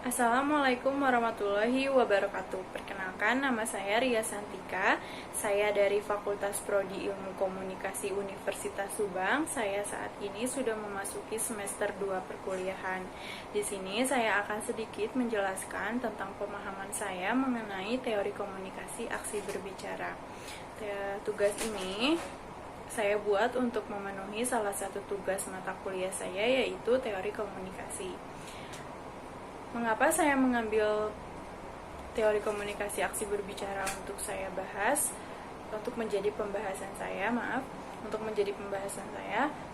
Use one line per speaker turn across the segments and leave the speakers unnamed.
Assalamualaikum warahmatullahi wabarakatuh. Perkenalkan, nama saya Ria Santika. Saya dari Fakultas Prodi Ilmu Komunikasi Universitas Subang. Saya saat ini sudah memasuki semester 2 perkuliahan. Di sini saya akan sedikit menjelaskan tentang pemahaman saya mengenai teori komunikasi aksi berbicara. Tugas ini saya buat untuk memenuhi salah satu tugas mata kuliah saya, yaitu teori komunikasi. Mengapa saya mengambil teori komunikasi aksi berbicara untuk saya bahas, untuk menjadi pembahasan saya,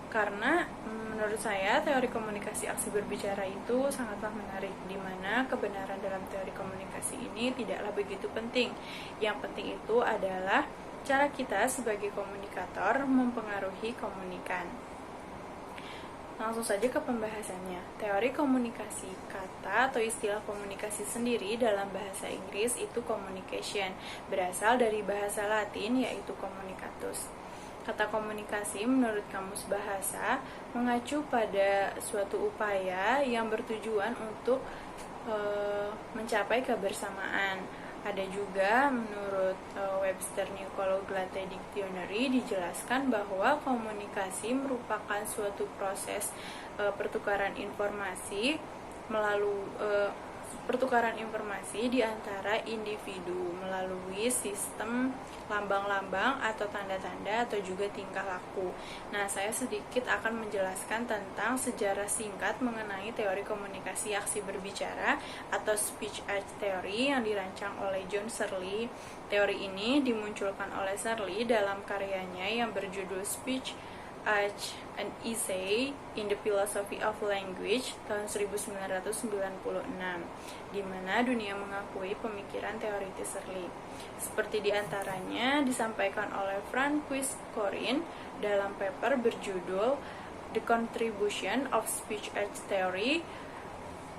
karena menurut saya teori komunikasi aksi berbicara itu sangatlah menarik, di mana kebenaran dalam teori komunikasi ini tidaklah begitu penting. Yang penting itu adalah cara kita sebagai komunikator mempengaruhi komunikan. Langsung saja ke pembahasannya. Teori komunikasi, kata atau istilah komunikasi sendiri dalam bahasa Inggris itu communication, berasal dari bahasa Latin yaitu communicatus. Kata komunikasi menurut kamus bahasa mengacu pada suatu upaya yang bertujuan untuk mencapai kebersamaan. Ada juga menurut Webster New Colloquial Dictionary dijelaskan bahwa komunikasi merupakan suatu proses pertukaran informasi di antara individu melalui sistem lambang-lambang atau tanda-tanda atau juga tingkah laku. Nah, saya sedikit akan menjelaskan tentang sejarah singkat mengenai teori komunikasi aksi berbicara atau speech art theory yang dirancang oleh John Searle. Teori ini dimunculkan oleh Searle dalam karyanya yang berjudul Speech Art an Essay in the Philosophy of Language tahun 1996, di mana dunia mengakui pemikiran teoritis Searle. Seperti diantaranya disampaikan oleh Francois Corin dalam paper berjudul The Contribution of Speech Art Theory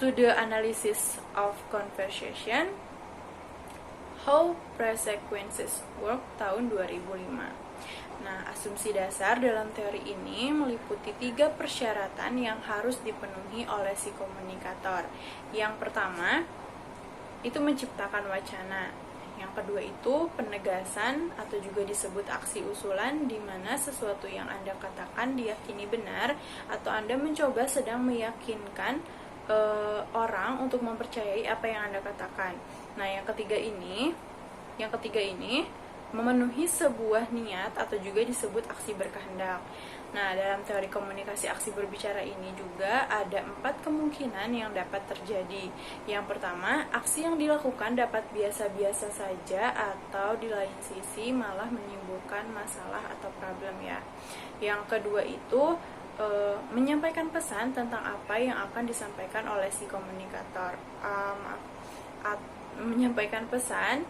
to the Analysis of Conversation, How Press Sequences Work tahun 2005. Nah, asumsi dasar dalam teori ini meliputi 3 persyaratan yang harus dipenuhi oleh si komunikator. Yang pertama, itu menciptakan wacana. Yang kedua itu penegasan atau juga disebut aksi usulan, di mana sesuatu yang Anda katakan diyakini benar atau Anda mencoba sedang meyakinkan orang untuk mempercayai apa yang Anda katakan. Nah, yang ketiga ini memenuhi sebuah niat atau juga disebut aksi berkehendak. Nah, dalam teori komunikasi aksi berbicara ini juga ada 4 kemungkinan yang dapat terjadi. Yang pertama, aksi yang dilakukan dapat biasa-biasa saja atau di lain sisi malah menimbulkan masalah atau problem ya. Yang kedua itu menyampaikan pesan tentang apa yang akan disampaikan oleh si komunikator. Menyampaikan pesan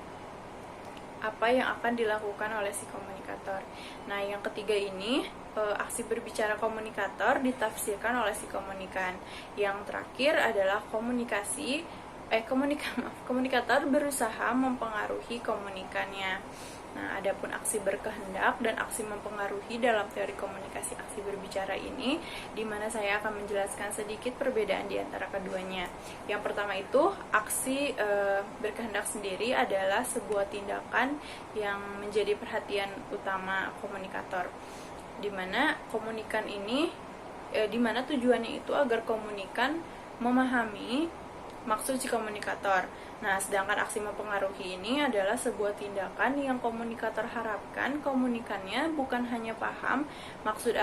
apa yang akan dilakukan oleh si komunikator. Nah, yang ketiga ini aksi berbicara komunikator ditafsirkan oleh si komunikan. Yang terakhir adalah komunikator berusaha mempengaruhi komunikannya. Nah, adapun aksi berkehendak dan aksi mempengaruhi dalam teori komunikasi aksi berbicara ini, di mana saya akan menjelaskan sedikit perbedaan di antara keduanya. Yang pertama itu, aksi berkehendak sendiri adalah sebuah tindakan yang menjadi perhatian utama komunikator, di mana tujuannya itu agar komunikan memahami maksud si komunikator. Nah, sedangkan aksi mempengaruhi ini adalah sebuah tindakan yang komunikator harapkan komunikannya bukan hanya paham maksud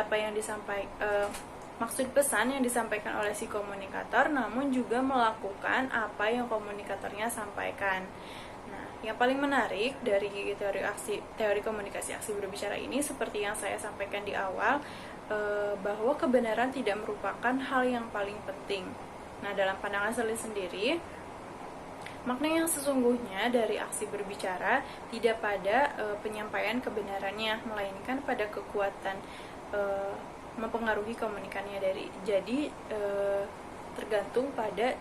pesan yang disampaikan oleh si komunikator, namun juga melakukan apa yang komunikatornya sampaikan. Nah, yang paling menarik dari teori komunikasi aksi berbicara ini, seperti yang saya sampaikan di awal, bahwa kebenaran tidak merupakan hal yang paling penting. Nah, dalam pandangan Searle sendiri, makna yang sesungguhnya dari aksi berbicara tidak pada penyampaian kebenarannya, melainkan pada kekuatan mempengaruhi komunikannya. Jadi tergantung pada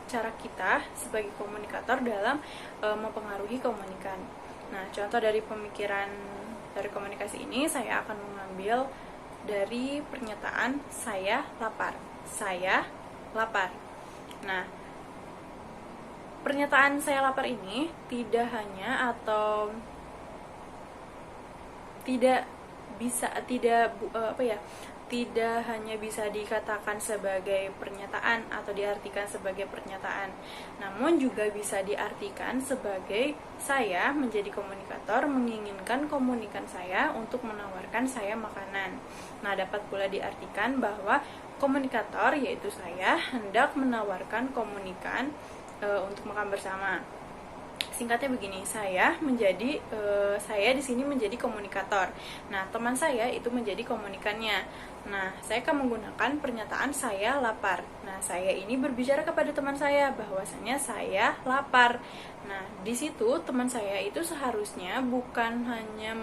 cara kita sebagai komunikator dalam mempengaruhi komunikan. Nah, contoh dari pemikiran dari komunikasi ini saya akan mengambil dari pernyataan saya lapar. Nah, pernyataan saya lapar ini tidak hanya atau tidak bisa tidak hanya bisa dikatakan sebagai pernyataan atau diartikan sebagai pernyataan, namun juga bisa diartikan sebagai saya menjadi komunikator menginginkan komunikan saya untuk menawarkan saya makanan. Nah, dapat pula diartikan bahwa komunikator, yaitu saya, hendak menawarkan komunikan untuk makan bersama. Singkatnya begini, saya di sini menjadi komunikator. Nah, teman saya itu menjadi komunikannya. Nah, saya akan menggunakan pernyataan saya lapar. Nah, saya ini berbicara kepada teman saya bahwasanya saya lapar. Nah, di situ teman saya itu seharusnya bukan hanya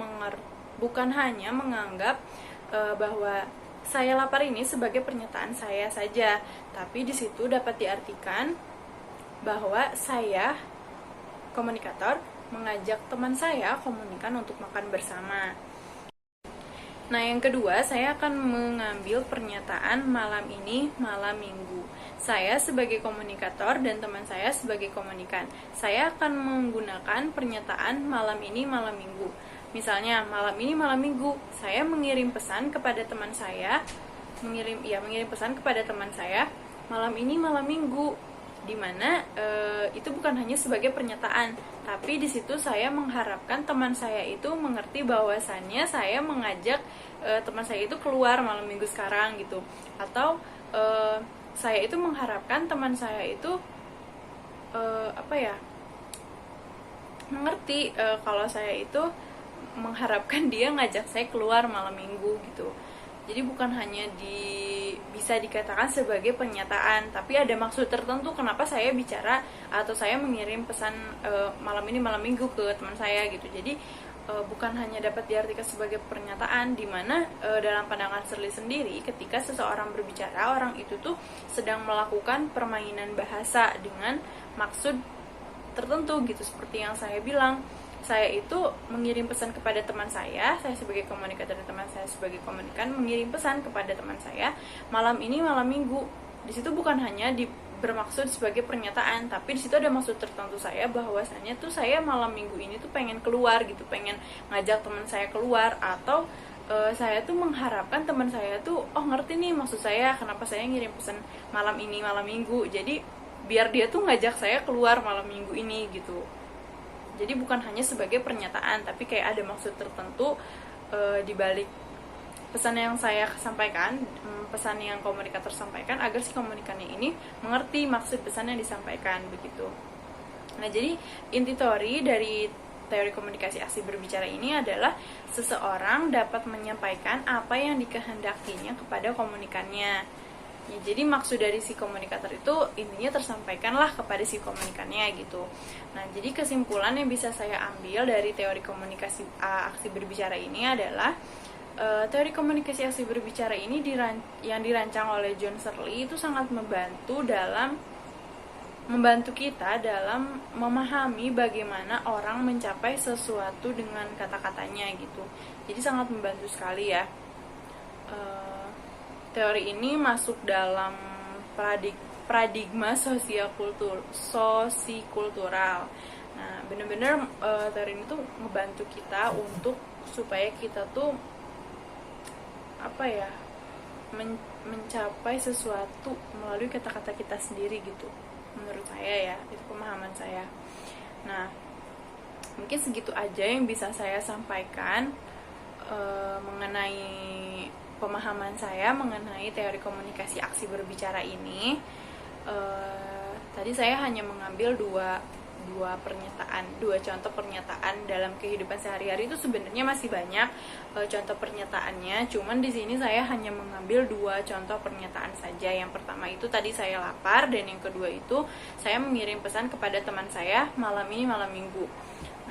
menganggap bahwa saya lapar ini sebagai pernyataan saya saja, tapi di situ dapat diartikan bahwa saya komunikator mengajak teman saya komunikan untuk makan bersama. Nah, yang kedua, saya akan mengambil pernyataan malam ini malam minggu. Saya sebagai komunikator dan teman saya sebagai komunikan. Saya akan menggunakan pernyataan malam ini malam minggu. Misalnya, malam ini malam minggu, saya mengirim pesan kepada teman saya, mengirim pesan kepada teman saya, malam ini malam minggu, dimana itu bukan hanya sebagai pernyataan, tapi di situ saya mengharapkan teman saya itu mengerti bahwasannya saya mengajak teman saya itu keluar malam minggu sekarang gitu, atau saya itu mengharapkan teman saya itu mengerti kalau saya itu mengharapkan dia ngajak saya keluar malam minggu gitu. Jadi bukan hanya bisa dikatakan sebagai pernyataan, tapi ada maksud tertentu kenapa saya bicara atau saya mengirim pesan malam ini malam minggu ke teman saya gitu. Jadi bukan hanya dapat diartikan sebagai pernyataan, di mana dalam pandangan Shirley sendiri, ketika seseorang berbicara, orang itu tuh sedang melakukan permainan bahasa dengan maksud tertentu gitu. Seperti yang saya bilang, saya itu mengirim pesan kepada teman saya sebagai komunikator dan teman saya sebagai komunikan mengirim pesan kepada teman saya malam ini malam minggu. Di situ bukan hanya bermaksud sebagai pernyataan, tapi di situ ada maksud tertentu saya bahwasanya tuh saya malam minggu ini tuh pengen keluar gitu, pengen ngajak teman saya keluar, atau saya tuh mengharapkan teman saya tuh ngerti nih maksud saya, kenapa saya ngirim pesan malam ini malam minggu. Jadi biar dia tuh ngajak saya keluar malam minggu ini gitu. Jadi bukan hanya sebagai pernyataan, tapi kayak ada maksud tertentu di balik pesan yang saya sampaikan, pesan yang komunikator sampaikan, agar si komunikannya ini mengerti maksud pesan yang disampaikan begitu. Nah, jadi inti teori dari teori komunikasi aksi berbicara ini adalah seseorang dapat menyampaikan apa yang dikehendakinya kepada komunikannya. Ya, jadi maksud dari si komunikator itu intinya tersampaikanlah kepada si komunikannya gitu. Nah, jadi kesimpulan yang bisa saya ambil dari teori komunikasi aksi berbicara ini adalah teori komunikasi aksi berbicara ini yang dirancang oleh John Shirley itu sangat membantu kita dalam memahami bagaimana orang mencapai sesuatu dengan kata-katanya gitu. Jadi sangat membantu sekali ya. Teori ini masuk dalam paradigma sosikultural. Nah, benar-benar teori ini tuh ngebantu kita untuk supaya kita tuh mencapai sesuatu melalui kata-kata kita sendiri gitu. Menurut saya ya, itu pemahaman saya. Nah, mungkin segitu aja yang bisa saya sampaikan mengenai pemahaman saya mengenai teori komunikasi aksi berbicara ini. Tadi saya hanya mengambil dua contoh pernyataan dalam kehidupan sehari-hari. Itu sebenarnya masih banyak contoh pernyataannya, cuman di sini saya hanya mengambil dua contoh pernyataan saja. Yang pertama itu tadi saya lapar, dan yang kedua itu saya mengirim pesan kepada teman saya malam ini malam minggu.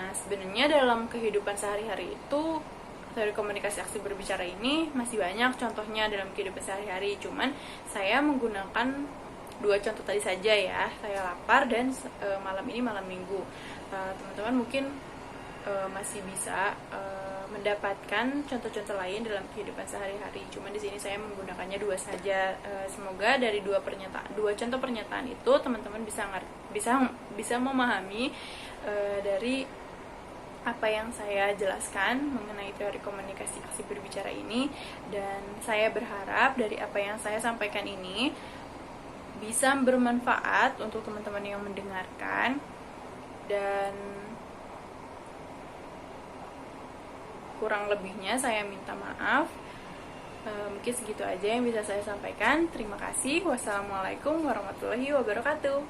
Nah, sebenarnya dalam kehidupan sehari-hari itu teori komunikasi aksi berbicara ini masih banyak contohnya dalam kehidupan sehari-hari, cuman saya menggunakan dua contoh tadi saja ya, saya lapar dan malam ini malam minggu. Teman-teman mungkin masih bisa mendapatkan contoh-contoh lain dalam kehidupan sehari-hari. Cuman di sini saya menggunakannya dua saja. Semoga dari dua contoh pernyataan itu teman-teman bisa memahami dari apa yang saya jelaskan mengenai teori komunikasi aksi berbicara ini, dan saya berharap dari apa yang saya sampaikan ini bisa bermanfaat untuk teman-teman yang mendengarkan. Dan kurang lebihnya saya minta maaf. Mungkin segitu aja yang bisa saya sampaikan. Terima kasih. Wassalamualaikum warahmatullahi wabarakatuh.